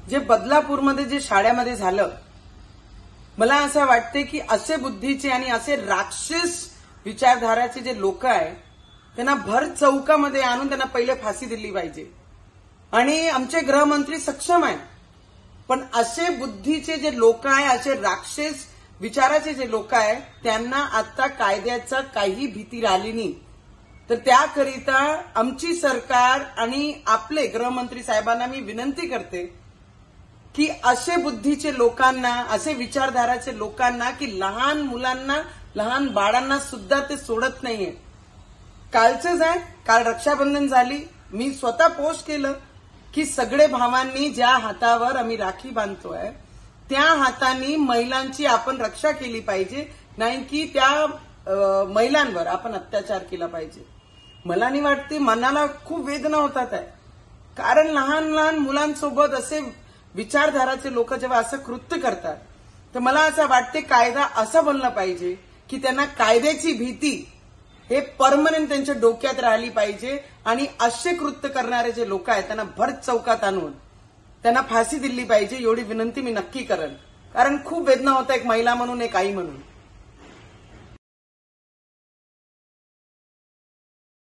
जे बदलापूरमध्ये जे शाळेमध्ये झालं, मला असं वाटते की असे बुद्धीचे आणि असे राक्षस विचारधाराचे जे लोक आहे त्यांना भर चौकामध्ये आणून त्यांना पहिले फाशी दिली पाहिजे. आणि आमचे गृहमंत्री सक्षम आहे, पण असे बुद्धीचे जे लोक आहे, असे राक्षस विचाराचे जे लोक आहे, त्यांना आता कायद्याचा काही भीती राहिली नाही. तर त्याकरिता आमची सरकार आणि आपले गृहमंत्री साहेबांना मी विनंती करते की असे बुद्धीचे लोकांना, असे विचारधाराचे लोकांना की लहान मुलांना, लहान बाळांना सुद्धा ते सोडत नाहीये. कालचंच आहे, काल रक्षाबंधन झाली, मी स्वतः पोस्ट केलं की सगळे भावांनी ज्या हातावर आम्ही राखी बांधतोय त्या हातांनी महिलांची आपण रक्षा केली पाहिजे, नाही की त्या महिलांवर आपण अत्याचार केला पाहिजे. मला नाही वाटते, मनाला खूप वेदना होतात आहे, कारण लहान लहान मुलांसोबत असे विचारधाराचे लोक जेव्हा असं कृत्य करतात, तर मला असं वाटते कायदा असं बनला पाहिजे की त्यांना कायद्याची भीती हे परमनंट त्यांच्या डोक्यात राहिली पाहिजे. आणि असे कृत्य करणारे जे लोक आहेत त्यांना भर चौकात आणून त्यांना फाशी दिली पाहिजे, एवढी विनंती मी नक्की करेन. कारण खूप वेदना होता, एक महिला म्हणून, एक आई म्हणून.